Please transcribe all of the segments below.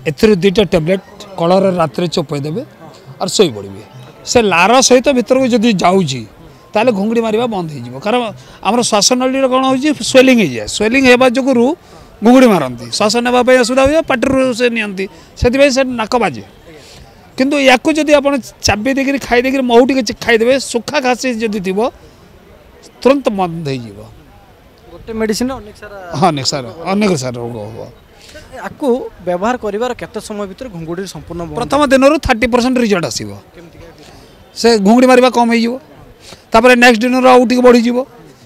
एथिर दुईटा tablet colour रात चोपई देवे और शोई पड़े से लार सहित भीतर को जब जाऊँगी ताले घुंगुड़ी मारिबा बंद हो कारण आम श्वासनली कौन हो स्वेलिंग हो जाए स्वेलिंग होगा जो घुंगुड़ी मारती श्वास नापी असुविधा हुए पार्टी से नियंती से नाक बाजे किंतु या जब आप चाबी देकर खाईदे महू टे खाईदे सुखा खासी जदि थी तुरंत बंद हो गोटे मेडिसिन अनेक सारा रोग हम आपको व्यवहार करिवार केते समय भीतर घुंगुड़ी संपूर्ण प्रथम दिन 30% रिजल्ट आसो से घुंगुड़ी मारिबा कम हो नेक्स्ट दिन आउट बढ़ी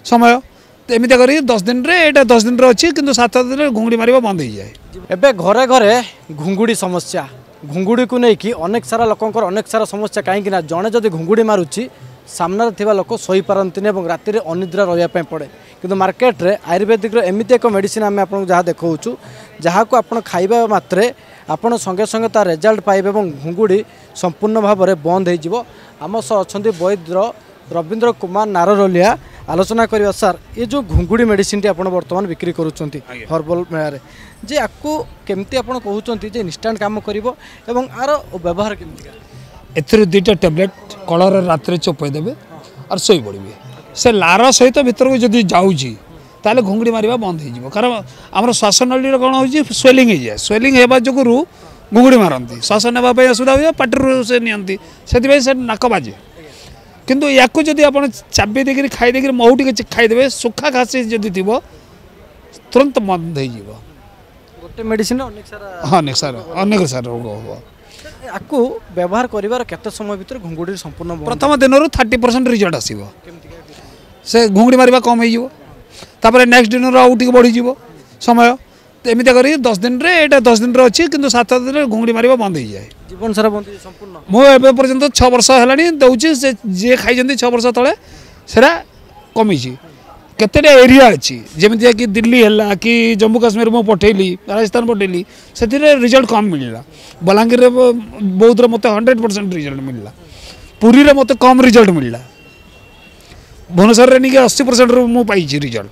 समय एमती कर 10 दिन रे 10 दिन अच्छी कि 7 दिन घुंगुड़ी मारिबा बंद हो जाए। एबे घरे घरे घुंगुड़ी समस्या घुंगुड़ी को लेकिन अनेक सारा लोकंकर अनेक सारा समस्या कहीं जड़े जदि घुंगुड़ी मारुची सामने थिबा लोक सोई पारंतिनी एवं राति रे अनिद्रा रहिया पड़े किंतु मार्केट रे आयुर्वेदिक एमती एक मेडिसिन आम आपको जहाँ देखा जहाँ को आप खाइबा मात्रे आपण संगे संगे तार रिजल्ट पाइबे एवं घुंगुड़ी संपूर्ण भाव में बंद हो आम सह अच्छा वैद्य रवींद्र कुमार नाररोलिया आलोचना करवा सार ये जो घुंगुड़ी मेडिसिन टी आपण वर्तमान बिक्री करुँच हर्बल मेला जे आपको केमती आप कहते जे इंस्टांट काम करिवो एवं आर व्यवहार केमती एथिर दुईटा टैबलेट कलर रात चोपई देवे और शोई पड़े से लार सहित भीतर को जब जाऊँगी ताले घुंगुड़ी मारिबा बंद हो कारण आम श्वासनली कौन हो स्वेलिंग हो जाए स्वेलिंग होगा जो घुंगुड़ी मारती श्वास नापी असुविधा हुए पार्टी से नियंती से नाक बाजे किंतु या जब आप चाबी देकर खाईदे महू टे खाईदे सुखा खासी जदि थी तुरंत बंद हो गोटे मेडिसिन अनेक सारा रोग हम आपको व्यवहार करिवार केते समय भीतर घुंगुड़ी संपूर्ण प्रथम दिन 30% रिजल्ट आसो से घुंगुड़ी मारिबा कम हो नेक्स्ट दिन आउट बढ़ी समय एमती कर 10 दिन रे 10 दिन अच्छी कि 7 दिन घुंगुड़ी मारिबा बंद हो जाए जीवन सारा बंद संपूर्ण मुझे पर्यंत 6 वर्ष है दौची से जी खाई 6 वर्ष तले सेरा कमी केतेटा एरिया अच्छी जमी कि दिल्ली है कि जम्मू काश्मीर मुझे पठेली राजस्थान पठेली से रिजल्ट कम मिलला बलांगीर बौद्ध मत 100% रिजल्ट मिलला पुरी रे मत कम रिजल्ट मिलला भुवनेश्वर नहीं 80% मुझे पाई रिजल्ट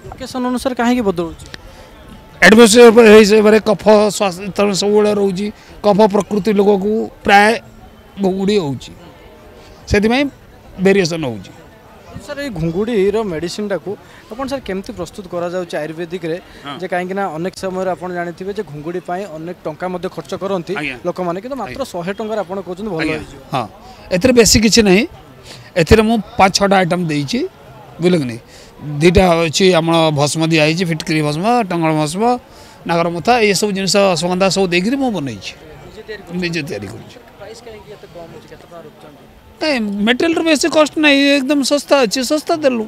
लोकेशन अनुसार कहीं बदल एटमोस्फियर कफ स्वास्थ्य सब रोचे कफ प्रकृति लोक को प्राय घुंगुड़ी हो वेरिएसन हो सर ये घुंगुड़ी मेडिसिन टाक अपन सर केमती प्रस्तुत करा जाउछ आयुर्वेदिक रे जे काहे ना अनेक समय अपन जानिथिबे जे घुंगुड़ी पाई अनेक टंका मध्ये खर्च करंती लोक माने कि मात्र 100 टंका अपन कहउछन भलो होइछ हां एथरे बेसी किछि नहीं एथरे मु 5-6 आइटम देइछि बुझल कि नहीं दुईटा अच्छी आम भस्म दिखाई फिटकरी भस्म टंगल भस्म नागर मथा ये सब जिन सुगंधा सब देकर मुझे बनई निजे तैयारी कर मेटेरियल बेसी कस्ट ना एकदम सस्ता अच्छे सस्ता देलु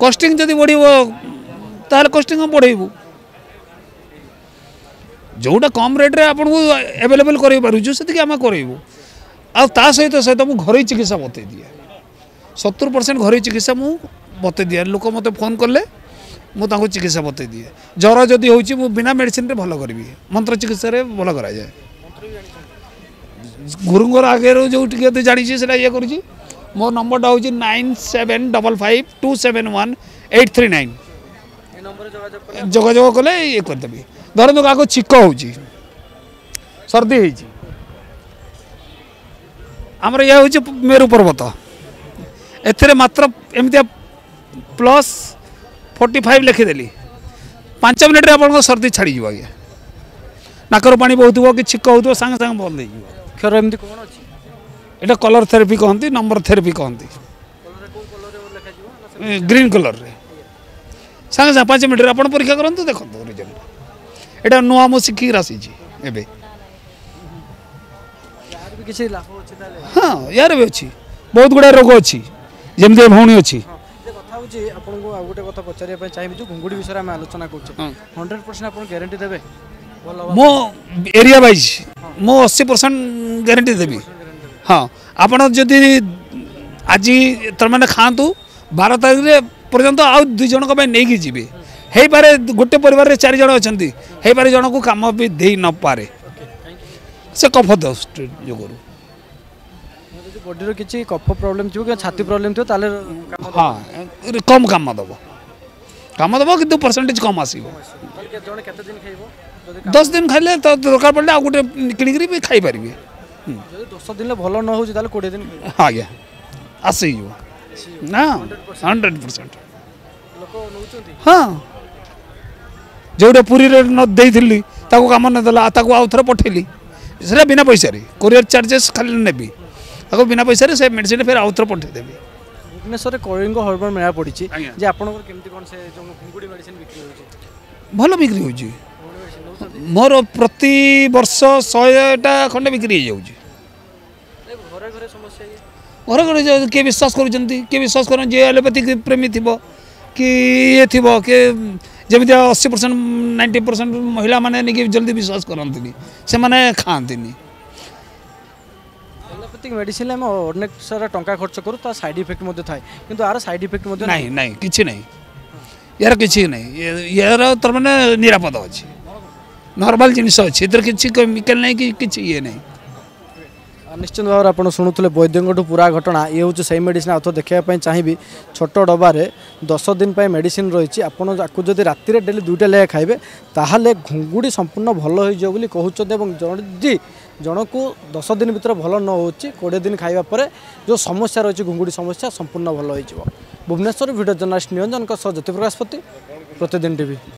कस्टिंग जब बढ़ कस्टिंग हम बढ़ेबू जोटा कम रेट्रे आपन को एवेलेबल करूँ से आम करूँ आ सहित सहित मुझे घर चिकित्सा बतई दिए 70% घर चिकित्सा मुझे बतई दिए लोक मत फोन कले मुझे चिकित्सा बतई दिए ज्वर जदि हो बिना मेडिसिन भल करी मंत्र चिकित्सा भल करा जाए गुरुंर आगे जो जानी से ये कर मो नंबरटा हूँ 9755271839 जोगाजोग कले ये करदेवी धरत क्या छिक हो सर्दी आमर यह हूँ मेरु पर्वत एथे मात्र एमती +45 लिखिदेली 5 मिनिट आप सर्दी छाड़ी आज्ञा नाकर पानी बहुत कि छिक हो सांगे सांगे बंद हो अक्षर एमती कौन अच्छी यहाँ कलर थेरेपी कहती नंबर थेरेपी कहती ग्रीन कलर रे सांगे सांगे 5 मिनिट आप परीक्षा करूँ देखो रिजल्ट यहाँ नुआ मु शिखिक आसी हाँ यार भी अच्छी बहुत गुड़ा रोग अच्छी जमी भौणी अच्छी आपको गोटे कथा पचार चाहिए जो घुंगुड़ी विषय में आलोचना कर 100% आप गारंटी देवे मो एरिया वाइज मो 80% गारंटी देवी हाँ आपड़ जदि आज तरह खातु 12 तारीख पर्यंत आउ 2 जन नहीं जी हो पारे गोटे परिवार 4 जन अच्छा हो पारे जन को कम भी दे न पारे से कफ दस्त जो बॉडी किसी कफ प्रॉब्लम थी छाती प्रॉब्लम थी हाँ कम काम दब कि परसेंटेज कम आसो 10 दिन खाइले तो दरकार पड़े आ गोटे किणिकी भी खाई पारिबे। ଯଦି 10 ଦିନରେ ଭଲ ନ ହେଉଛି ତାହେଲେ 20 ଦିନ ଖାଇବେ। ଆଜ୍ଞା ଆସିଯିବ ନା 100%। ଲୋକ ନେଉଛନ୍ତି। ହଁ ଯେଉଁଟା ପୁରୀରେ ନ ଦେଇଥିଲି ତାକୁ କାମ ନଦେଲା ତାକୁ ଆଉ ଥରେ ପଠେଇଲି ସେଟା ବିନା ପଇସାରେ କୋରିଅର ଚାର୍ଜେସ୍ ଖାଲି ନେବି ତାକୁ ବିନା ପଇସାରେ ସେ ମେଡ଼ିସିନ ଫେର ଆଉ ଥରେ ପଠେଇଦେବି। ଭୁବନେଶ୍ୱରରେ କଳିଙ୍ଗ ହର୍ବାଲ ମେଳା ପଡ଼ିଛି ଆଜ୍ଞା। ଯେ ଆପଣଙ୍କର କେମିତି କ'ଣ ସେ ଯେଉଁ ଘୁଙ୍ଗୁଡ଼ି ମେଡ଼ିସିନ ବିକ୍ରି ହେଉଛି? ଭଲ ବିକ୍ରି ହେଉଛି ମୋର ପ୍ରତି ବର୍ଷ 100ଟା ଖଣ୍ଡେ ବିକ୍ରି ହେଇଯାଉଛି। ଘରେ ଘରେ ସମସ୍ୟା ଇଏ ଘରେ ଘରେ କିଏ ବିଶ୍ୱାସ କରୁଛନ୍ତି କିଏ ବିଶ୍ୱାସ କର ଯିଏ ଆଲୋପାଥିକ ପ୍ରେମୀ ଥିବ କି ଇଏ ଥିବ କିଏ ଯେମିତି 80% 90% ମହିଳାମାନେ ନେଇକି ଜଲ୍ଦି ବିଶ୍ୱାସ କରନ୍ତିନି ସେମାନେ ଖାଆନ୍ତିନି। ଏଲୋପାଥିକ ମେଡ଼ିସିନରେ ଆମେ ଅନେକ ସାରା ଟଙ୍କା ଖର୍ଚ୍ଚ କରୁ ତା ସାଇଡ୍ ଇଫେକ୍ଟ ମଧ୍ୟ ଥାଏ କିନ୍ତୁ ଆର ସାଇଡ୍ ଇଫେକ୍ଟ ମଧ୍ୟ ନାହିଁ ନାହିଁ କିଛି ନାହିଁ ୟାର କିଛି ନାହିଁ ୟାର ତାର ମାନେ ନିରାପଦ ଅଛି ନର୍ମାଲ ଜିନିଷ ଅଛି ଏଥିରେ କିଛି କେମିକାଲ ନାହିଁ କି କିଛି ଇଏ ନାହିଁ। ନିଶ୍ଚିତ ଭାବରେ ଆପଣ ଶୁଣୁଥିଲେ ବୈଦ୍ୟଙ୍କଠୁ ପୁରା ଘଟଣା ଇଏ ହେଉଛି ସେଇ ମେଡ଼ିସିନ ଆଉ ଥରେ ଦେଖିବା ପାଇଁ ଚାହିଁବି ଛୋଟ ଡବାରେ 10 ଦିନ ପାଇଁ ମେଡ଼ିସିନ ରହିଛି ଆପଣ ଆକୁ ଯଦି ରାତିରେ ଡେଲି 2ଟା ଲେଖା ଖାଇବେ ତାହେଲେ ଘୁଙ୍ଗୁଡ଼ି ସମ୍ପୂର୍ଣ୍ଣ ଭଲ ହୋଇଯିବ ବୋଲି କହୁଛନ୍ତି ଏବଂ ଯଦି ଜଣକୁ 10 ଦିନ ଭିତରେ ଭଲ ନ ହେଉଛି 20 ଦିନ ଖାଇବା ପରେ ଯେଉଁ ସମସ୍ୟା ରହିଛି ଘୁଙ୍ଗୁଡ଼ି ସମସ୍ୟା ସମ୍ପୂର୍ଣ୍ଣ ଭଲ ହୋଇଯିବ। ଭୁବନେଶ୍ୱର ଭିଡ଼ିଓ ଜର୍ଣ୍ଣାଲିଷ୍ଟ ନିରଞ୍ଜନଙ୍କ ସହ ଜ୍ୟୋତିପ୍ରକାଶ ପତି ପ୍ରତିଦିନ ଟିଭି।